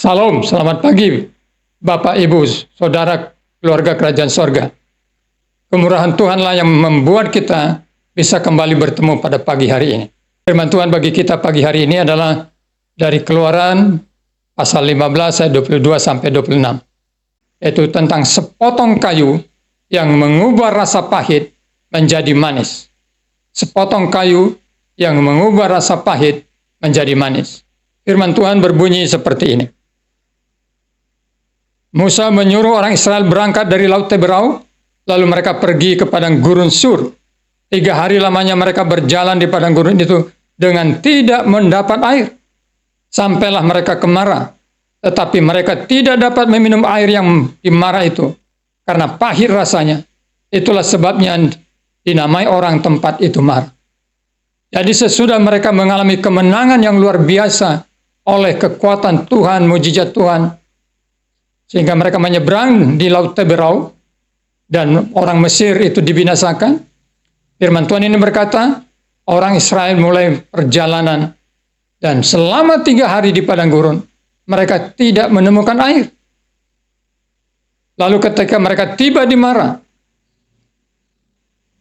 Salam, selamat pagi Bapak, Ibu, Saudara, keluarga kerajaan sorga. Kemurahan Tuhanlah yang membuat kita bisa kembali bertemu pada pagi hari ini. Firman Tuhan bagi kita pagi hari ini adalah dari Keluaran pasal 15 ayat 22 sampai 26. Yaitu tentang sepotong kayu yang mengubah rasa pahit menjadi manis. Sepotong kayu yang mengubah rasa pahit menjadi manis. Firman Tuhan berbunyi seperti ini. Musa menyuruh orang Israel berangkat dari Laut Teberau, lalu mereka pergi ke padang gurun Sur. 3 hari lamanya mereka berjalan di padang gurun itu dengan tidak mendapat air. Sampailah mereka ke Mara, tetapi mereka tidak dapat meminum air yang di Mara itu, karena pahit rasanya. Itulah sebabnya dinamai orang tempat itu Mara. Jadi sesudah mereka mengalami kemenangan yang luar biasa oleh kekuatan Tuhan, mujizat Tuhan, sehingga mereka menyeberang di Laut Teberau dan orang Mesir itu dibinasakan. Firman Tuhan ini berkata, orang Israel mulai perjalanan dan selama 3 hari di padang gurun, mereka tidak menemukan air. Lalu ketika mereka tiba di Mara,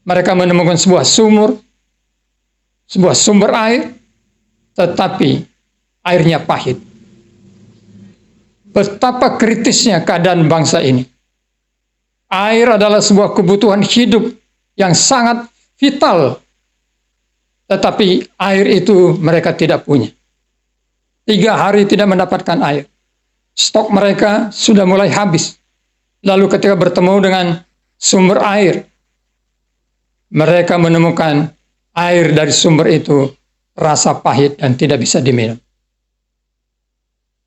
mereka menemukan sebuah sumber air, tetapi airnya pahit. Betapa kritisnya keadaan bangsa ini. Air adalah sebuah kebutuhan hidup yang sangat vital. Tetapi air itu mereka tidak punya. 3 hari tidak mendapatkan air. Stok mereka sudah mulai habis. Lalu ketika bertemu dengan sumber air, mereka menemukan air dari sumber itu rasa pahit dan tidak bisa diminum.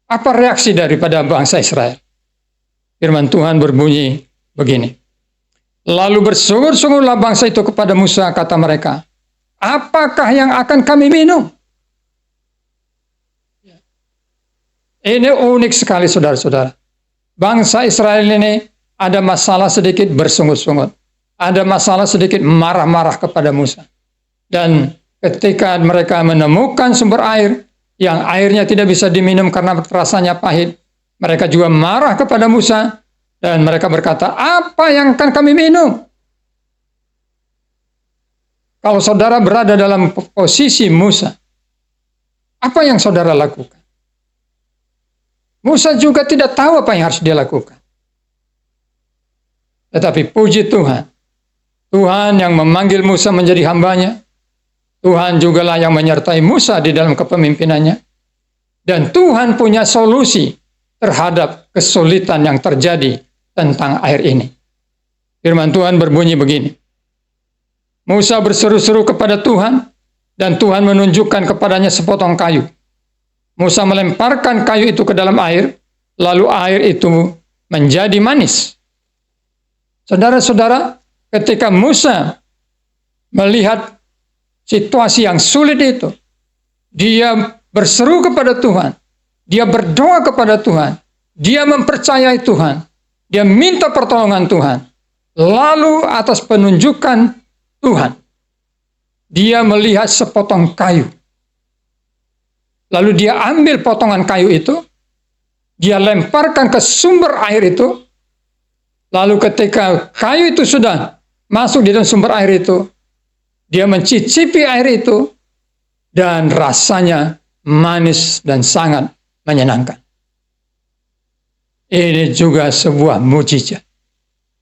Apa reaksi daripada bangsa Israel? Firman Tuhan berbunyi begini. Lalu bersungut-sungutlah bangsa itu kepada Musa, kata mereka, apakah yang akan kami minum? Ini unik sekali saudara-saudara. Bangsa Israel ini ada masalah sedikit bersungut-sungut. Ada masalah sedikit marah-marah kepada Musa. Dan ketika mereka menemukan sumber air, yang airnya tidak bisa diminum karena rasanya pahit, mereka juga marah kepada Musa, dan mereka berkata, apa yang akan kami minum? Kalau saudara berada dalam posisi Musa, apa yang saudara lakukan? Musa juga tidak tahu apa yang harus dia lakukan. Tetapi puji Tuhan, Tuhan yang memanggil Musa menjadi hambanya, Tuhan jugalah yang menyertai Musa di dalam kepemimpinannya. Dan Tuhan punya solusi terhadap kesulitan yang terjadi tentang air ini. Firman Tuhan berbunyi begini. Musa berseru-seru kepada Tuhan, dan Tuhan menunjukkan kepadanya sepotong kayu. Musa melemparkan kayu itu ke dalam air, lalu air itu menjadi manis. Saudara-saudara, ketika Musa melihat situasi yang sulit itu, dia berseru kepada Tuhan, dia berdoa kepada Tuhan, dia mempercayai Tuhan, dia minta pertolongan Tuhan. Lalu atas penunjukan Tuhan, dia melihat sepotong kayu. Lalu dia ambil potongan kayu itu, dia lemparkan ke sumber air itu. Lalu ketika kayu itu sudah masuk di dalam sumber air itu, dia mencicipi air itu, dan rasanya manis dan sangat menyenangkan. Ini juga sebuah mujizat.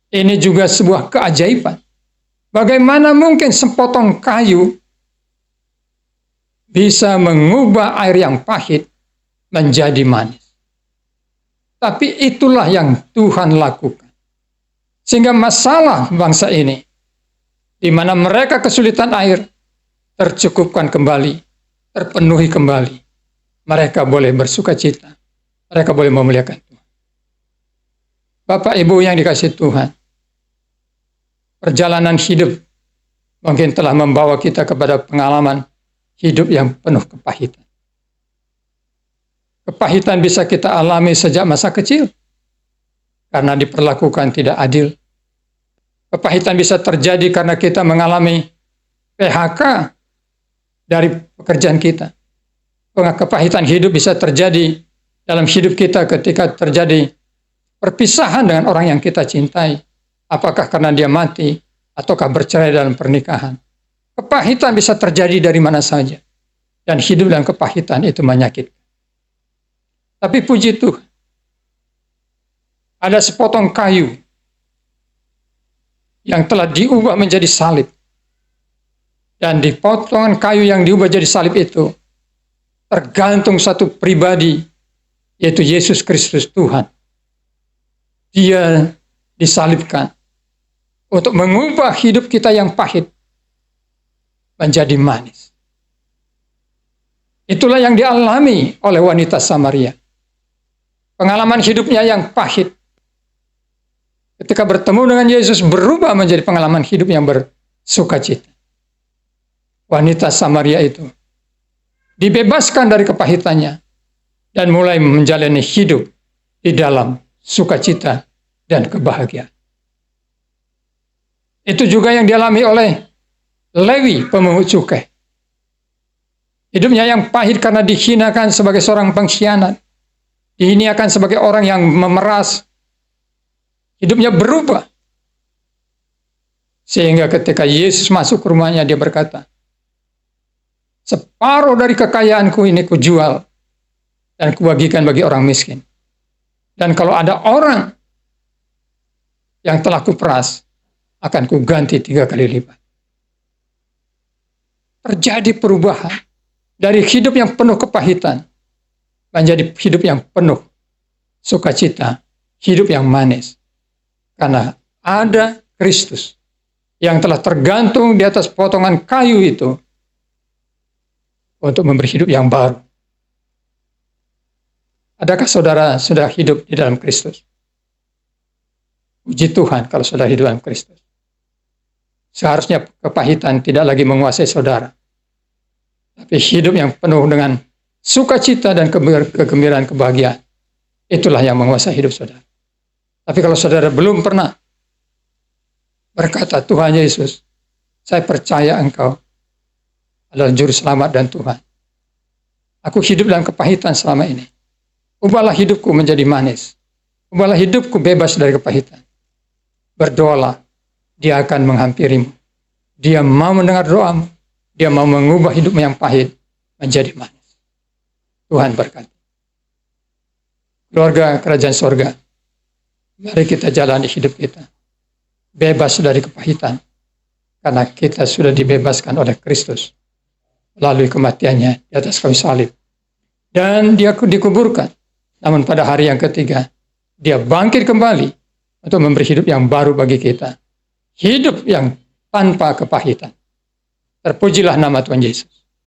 Ini juga sebuah keajaiban. Bagaimana mungkin sepotong kayu bisa mengubah air yang pahit menjadi manis? Tapi itulah yang Tuhan lakukan. Sehingga masalah bangsa ini, di mana mereka kesulitan air, tercukupkan kembali, terpenuhi kembali. Mereka boleh bersuka cita. Mereka boleh memuliakan Tuhan. Bapak Ibu yang dikasihi Tuhan, perjalanan hidup mungkin telah membawa kita kepada pengalaman hidup yang penuh kepahitan. Kepahitan bisa kita alami sejak masa kecil, karena diperlakukan tidak adil. Kepahitan bisa terjadi karena kita mengalami PHK dari pekerjaan kita. Kepahitan hidup bisa terjadi dalam hidup kita ketika terjadi perpisahan dengan orang yang kita cintai. Apakah karena dia mati, ataukah bercerai dalam pernikahan. Kepahitan bisa terjadi dari mana saja. Dan hidup dalam kepahitan itu menyakitkan. Tapi puji Tuhan, ada sepotong kayu yang telah diubah menjadi salib. Dan di potongan kayu yang diubah jadi salib itu, tergantung satu pribadi, yaitu Yesus Kristus Tuhan. Dia disalibkan untuk mengubah hidup kita yang pahit menjadi manis. Itulah yang dialami oleh wanita Samaria. Pengalaman hidupnya yang pahit, ketika bertemu dengan Yesus, berubah menjadi pengalaman hidup yang bersukacita. Wanita Samaria itu dibebaskan dari kepahitannya dan mulai menjalani hidup di dalam sukacita dan kebahagiaan. Itu juga yang dialami oleh Lewi, pemungut cukai. Hidupnya yang pahit karena dihinakan sebagai seorang pengkhianat, dihinakan sebagai orang yang memeras. Hidupnya berubah. Sehingga ketika Yesus masuk ke rumahnya, dia berkata, separuh dari kekayaanku ini kujual dan kubagikan bagi orang miskin. Dan kalau ada orang yang telah kuperas, akan kuganti 3 kali lipat. Terjadi perubahan dari hidup yang penuh kepahitan menjadi hidup yang penuh sukacita, hidup yang manis. Karena ada Kristus yang telah tergantung di atas potongan kayu itu untuk memberi hidup yang baru. Adakah saudara sudah hidup di dalam Kristus? Puji Tuhan kalau saudara hidup dalam Kristus. Seharusnya kepahitan tidak lagi menguasai saudara. Tapi hidup yang penuh dengan sukacita dan kegembiraan, kebahagiaan. Itulah yang menguasai hidup saudara. Tapi kalau saudara belum pernah berkata, Tuhan Yesus, saya percaya Engkau adalah Juru Selamat dan Tuhan. Aku hidup dalam kepahitan selama ini. Ubahlah hidupku menjadi manis. Ubahlah hidupku bebas dari kepahitan. Berdoalah, Dia akan menghampirimu. Dia mau mendengar doamu. Dia mau mengubah hidupmu yang pahit menjadi manis. Tuhan berkati. Keluarga kerajaan sorga, mari kita jalani hidup kita bebas dari kepahitan, karena kita sudah dibebaskan oleh Kristus melalui kematiannya di atas kayu salib. Dan dia dikuburkan. Namun pada hari yang ketiga, dia bangkit kembali untuk memberi hidup yang baru bagi kita. Hidup yang tanpa kepahitan. Terpujilah nama Tuhan Yesus.